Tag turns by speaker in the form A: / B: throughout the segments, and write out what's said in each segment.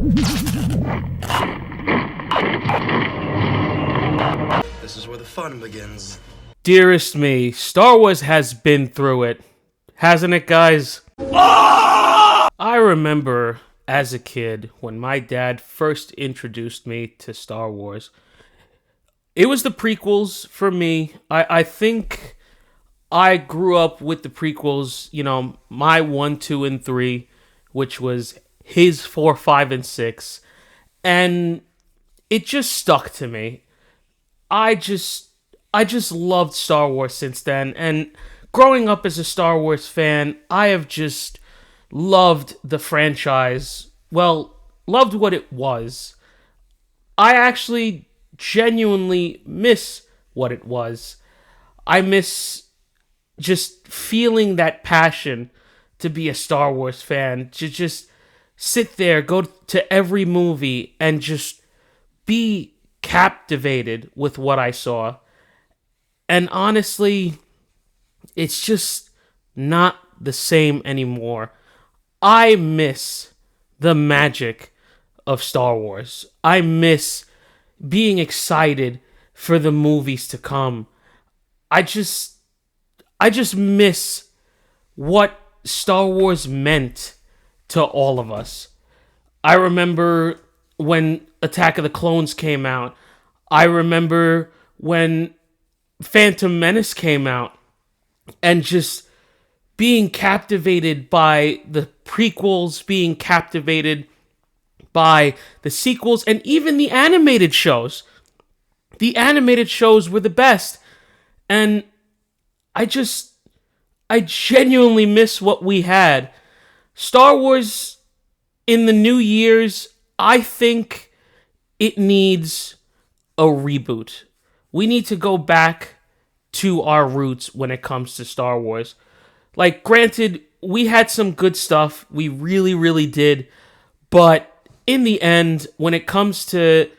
A: This is where the fun begins.
B: Dearest me, Star Wars has been through it, hasn't it, guys? I remember as a kid when my dad first introduced me to Star Wars. It was the prequels for me. I think I grew up with the prequels, my 1, 2, and 3, which was his 4, 5, and 6. And it just stuck to me. I just loved Star Wars since then. And growing up as a Star Wars fan, I have just loved the franchise. Well, loved what it was. I actually genuinely miss what it was. I miss just feeling that passion to be a Star Wars fan, to just sit there, go to every movie, and just be captivated with what I saw. And honestly, it's just not the same anymore. I miss the magic of Star Wars. I miss being excited for the movies to come. I just miss what Star Wars meant to all of us. I remember when Attack of the Clones came out. I remember when Phantom Menace came out, and just being captivated by the prequels, being captivated by the sequels, and even the animated shows. The animated shows were the best. And I genuinely miss what we had. Star Wars in the new years, I think it needs a reboot. We need to go back to our roots when it comes to Star Wars. Like, granted, we had some good stuff. We really, really did. But in the end, when it comes to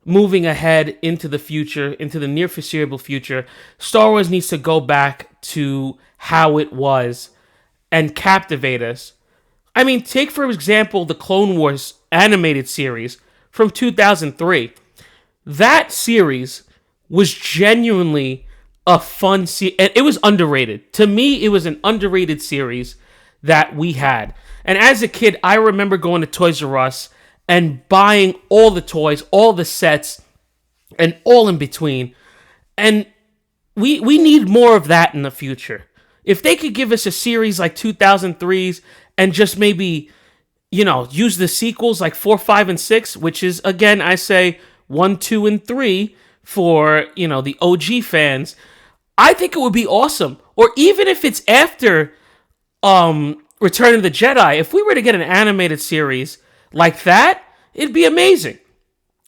B: moving ahead into the future, into the near foreseeable future, Star Wars needs to go back to how it was and captivate us. I mean, take for example the Clone Wars animated series from 2003. That series was genuinely a fun series, and it was underrated. To me, it was an underrated series that we had. And as a kid, I remember going to Toys R Us and buying all the toys, all the sets, and all in between. And we need more of that in the future. If they could give us a series like 2003's and just maybe, use the sequels like 4, 5, and 6, which is, again, I say 1, 2, and 3 for, the OG fans, I think it would be awesome. Or even if it's after Return of the Jedi, if we were to get an animated series like that, it'd be amazing.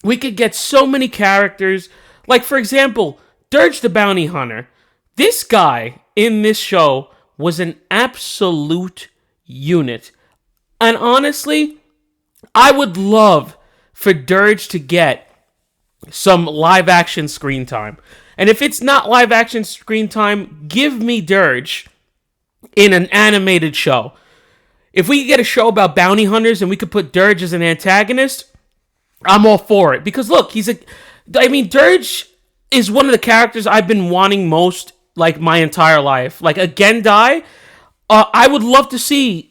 B: We could get so many characters. Like, for example, Dirge the Bounty Hunter. This guy in this show was an absolute unit. And honestly, I would love for Dirge to get some live action screen time. And if it's not live action screen time, give me Dirge in an animated show. If we could get a show about bounty hunters and we could put Dirge as an antagonist, I'm all for it. Because look, Dirge is one of the characters I've been wanting most, like, my entire life. Like, a Gendai, I would love to see,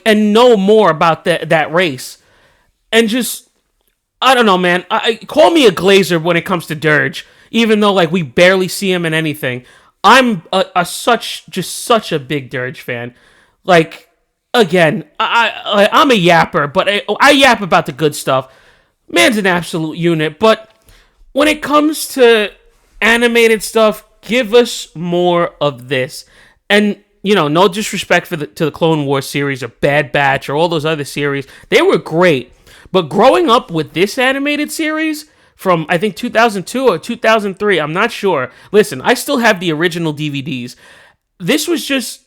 B: and know more about that race. And just, I don't know, man. Call me a glazer when it comes to Dirge, even though, we barely see him in anything. I'm such a big Dirge fan. Again, I'm a yapper, but I yap about the good stuff. Man's an absolute unit, but when it comes to animated stuff, give us more of this. And, no disrespect to the Clone Wars series or Bad Batch or all those other series. They were great. But growing up with this animated series from, I think, 2002 or 2003, I'm not sure. Listen, I still have the original DVDs. This was just,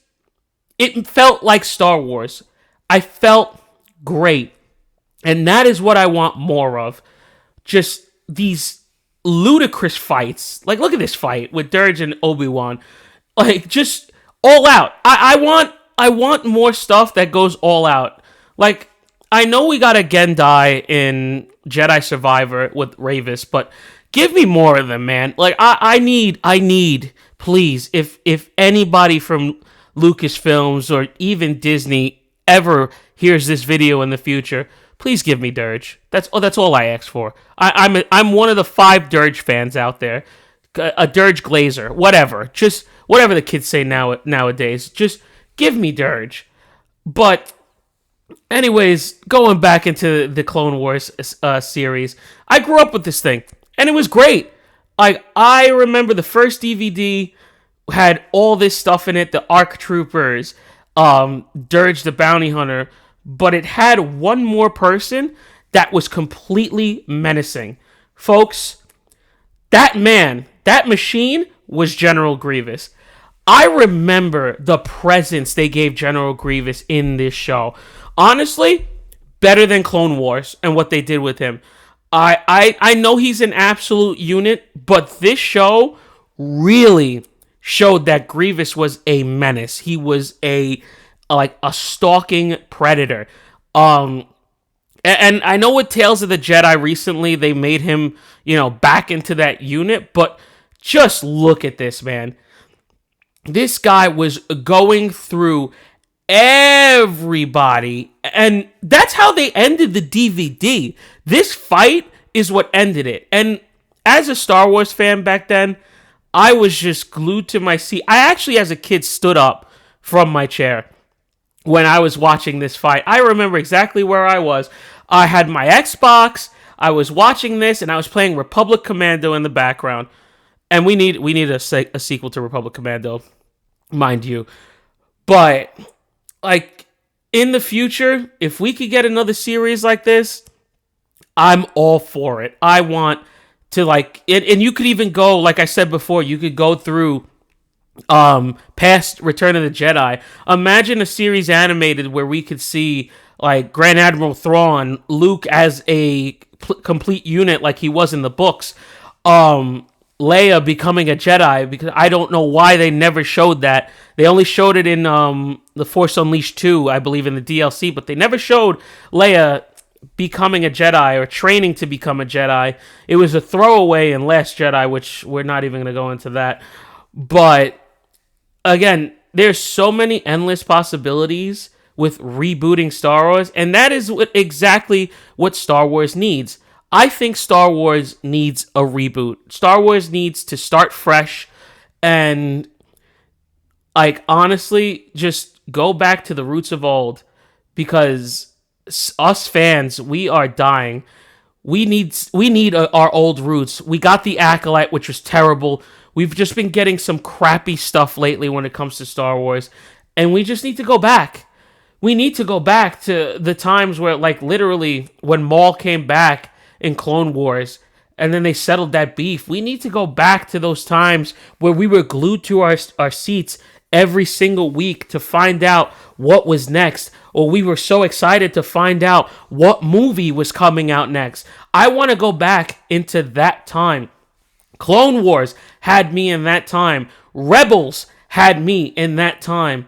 B: it felt like Star Wars. I felt great. And that is what I want more of. Just these ludicrous fights. Look at this fight with Dirge and Obi-Wan. Just all out. I want more stuff that goes all out. I know we got a Gendai in Jedi Survivor with Ravis, but give me more of them, man. Like I need, please, if anybody from Lucasfilms or even Disney ever hears this video in the future, please give me Dirge. That's all I ask for. I'm one of the 5 Dirge fans out there. A Dirge Glazer, whatever. Just whatever the kids say nowadays. Just give me Dirge. But anyways, going back into the Clone Wars series, I grew up with this thing, and it was great. I remember the first DVD had all this stuff in it, the ARC Troopers, Dirge the Bounty Hunter, but it had one more person that was completely menacing. Folks, that machine was General Grievous. I remember the presence they gave General Grievous in this show. Honestly, better than Clone Wars and what they did with him. I know he's an absolute unit, but this show really showed that Grievous was a menace. He was a stalking predator. And I know with Tales of the Jedi recently they made him, back into that unit, but just look at this, man. This guy was going through everybody, and that's how they ended the DVD. This fight is what ended it. And as a Star Wars fan back then, I was just glued to my seat. I actually, as a kid, stood up from my chair when I was watching this fight. I remember exactly where I was. I had my Xbox, I was watching this, and I was playing Republic Commando in the background. And we need a sequel to Republic Commando, mind you. But in the future, if we could get another series like this, I'm all for it. I want to and you could even go, like I said before, you could go through past Return of the Jedi. Imagine a series animated where we could see Grand Admiral Thrawn, Luke as a complete unit like he was in the books, Leia becoming a Jedi, because I don't know why they never showed that. They only showed it in The Force Unleashed 2, I believe, in the DLC, but they never showed Leia becoming a Jedi or training to become a Jedi. It was a throwaway in Last Jedi, which we're not even going to go into that. But again, there's so many endless possibilities with rebooting Star Wars, and that is exactly what Star Wars needs. I think Star Wars needs a reboot. Star Wars needs to start fresh and, honestly, just go back to the roots of old, because us fans, we are dying. We need our old roots. We got the Acolyte, which was terrible. We've just been getting some crappy stuff lately when it comes to Star Wars, and we just need to go back. We need to go back to the times where, literally, when Maul came back in Clone Wars, and then they settled that beef. We need to go back to those times where we were glued to our seats every single week to find out what was next, or we were so excited to find out what movie was coming out next. I want to go back into that time. Clone Wars had me in that time. Rebels had me in that time.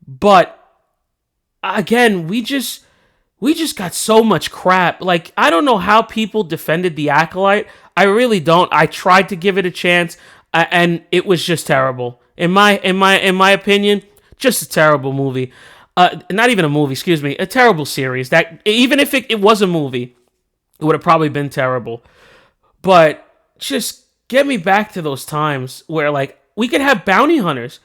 B: But again, we just got so much crap. I don't know how people defended The Acolyte. I really don't. I tried to give it a chance, and it was just terrible. In my opinion, just a terrible movie. Not even a movie, excuse me. A terrible series. That even if it was a movie, it would have probably been terrible. But just get me back to those times where we could have bounty hunters.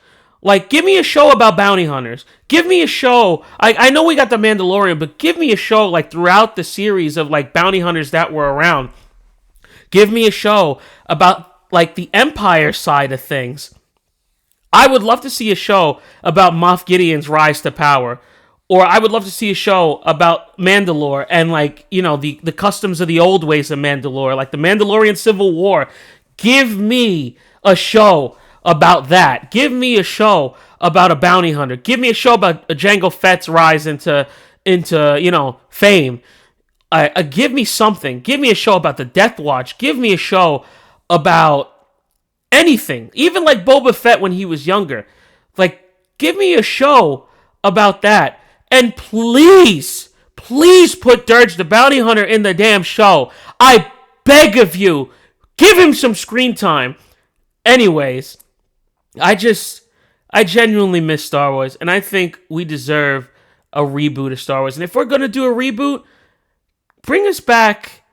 B: Give me a show about bounty hunters. Give me a show. I know we got The Mandalorian, but give me a show throughout the series of bounty hunters that were around. Give me a show about the Empire side of things. I would love to see a show about Moff Gideon's rise to power. Or I would love to see a show about Mandalore and the customs of the old ways of Mandalore, like the Mandalorian Civil War. Give me a show about that. Give me a show about a bounty hunter. Give me a show about Jango Fett's rise into fame. Give me something. Give me a show about the Death Watch. Give me a show about anything. Even Boba Fett when he was younger. Give me a show about that. And please, Please put Dirge the Bounty Hunter in the damn show. I beg of you. Give him some screen time. Anyways, I genuinely miss Star Wars, and I think we deserve a reboot of Star Wars. And if we're going to do a reboot, bring us back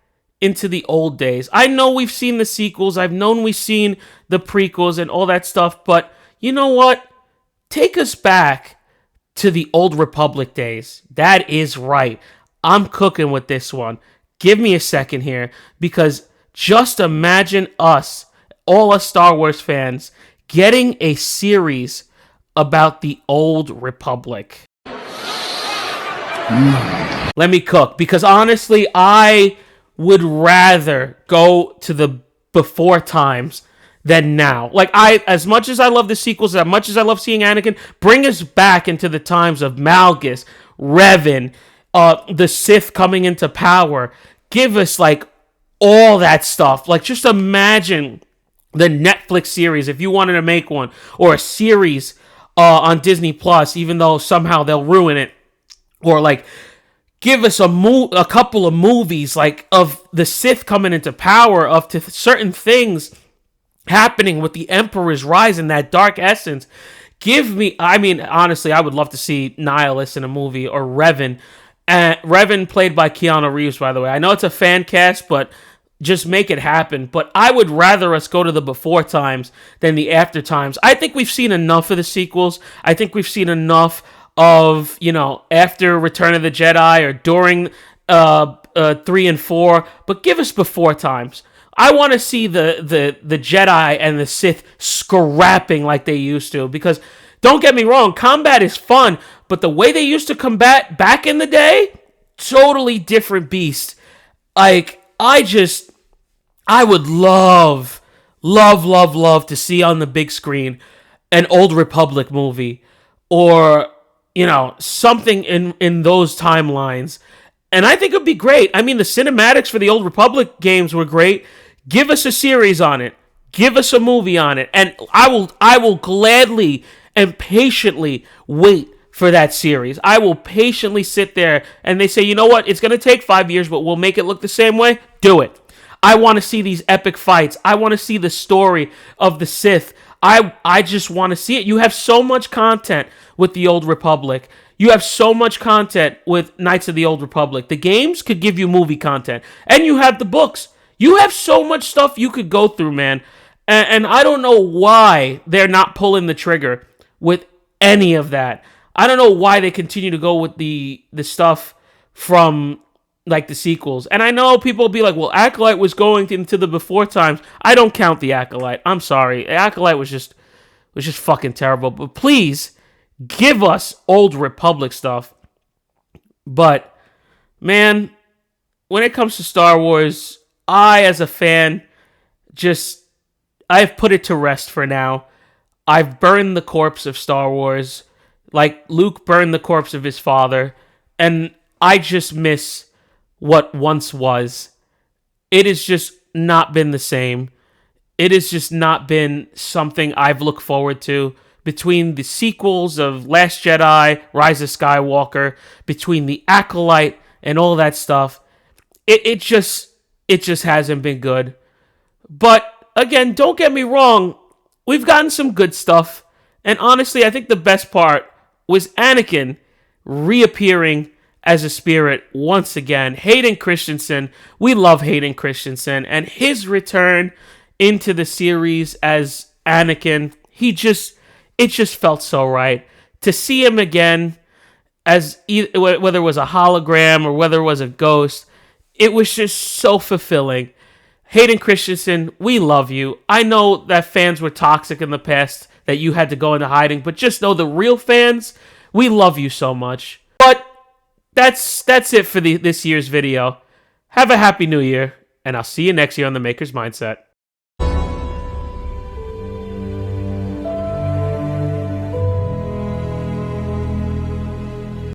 B: into the old days. I know we've seen the sequels. I've known we've seen the prequels and all that stuff, but you know what? Take us back to the old Republic days. That is right. I'm cooking with this one. Give me a second here, because just imagine us, all us Star Wars fans, getting a series about the old Republic. Let me cook, because honestly, I would rather go to the before times than now. Like, as much as I love the sequels, as much as I love seeing Anakin, bring us back into the times of Malgus, Revan, the Sith coming into power. Give us, like, all that stuff. Like, just imagine the Netflix series, if you wanted to make one, or a series on Disney Plus, even though somehow they'll ruin it. Or, like, give us a couple of movies, like, of the Sith coming into power, of certain things happening with the Emperor's rise and that dark essence. Give me, I mean, honestly, I would love to see Nihilus in a movie, or Revan. Revan played by Keanu Reeves, by the way. I know it's a fan cast, but just make it happen. But I would rather us go to the before times than the after times. I think we've seen enough of the sequels. I think we've seen enough of, after Return of the Jedi or during 3 and 4. But give us before times. I want to see the Jedi and the Sith scrapping like they used to. Because, don't get me wrong, combat is fun. But the way they used to combat back in the day, totally different beast. Like, I would love to see on the big screen an Old Republic movie. Or, something in those timelines. And I think it would be great. I mean, the cinematics for the Old Republic games were great. Give us a series on it. Give us a movie on it. And I will gladly and patiently wait for that series. I will patiently sit there and they say, you know what? It's going to take 5 years, but we'll make it look the same way. Do it. I want to see these epic fights. I want to see the story of the Sith. I just want to see it. You have so much content with the Old Republic. You have so much content with Knights of the Old Republic. The games could give you movie content. And you have the books. You have so much stuff you could go through, man. And I don't know why they're not pulling the trigger with any of that. I don't know why they continue to go with the stuff from, like, the sequels. And I know people will be like, well, Acolyte was going into the before times. I don't count the Acolyte. I'm sorry. Acolyte was just fucking terrible. But please, give us Old Republic stuff. But, man, when it comes to Star Wars, I, as a fan, I've put it to rest for now. I've burned the corpse of Star Wars, like Luke burned the corpse of his father, and I just miss what once was. It has just not been the same. It has just not been something I've looked forward to. Between the sequels of Last Jedi, Rise of Skywalker, between the Acolyte and all that stuff, it just hasn't been good. But again, don't get me wrong, we've gotten some good stuff. And honestly, I think the best part was Anakin reappearing as a spirit once again. Hayden Christensen, we love Hayden Christensen, and his return into the series as Anakin, it just felt so right. To see him again, as whether it was a hologram or whether it was a ghost, it was just so fulfilling. Hayden Christensen, we love you. I know that fans were toxic in the past, that you had to go into hiding, but just know the real fans, we love you so much. But that's it for this year's video. Have a happy new year, and I'll see you next year on The Maker's Mindset.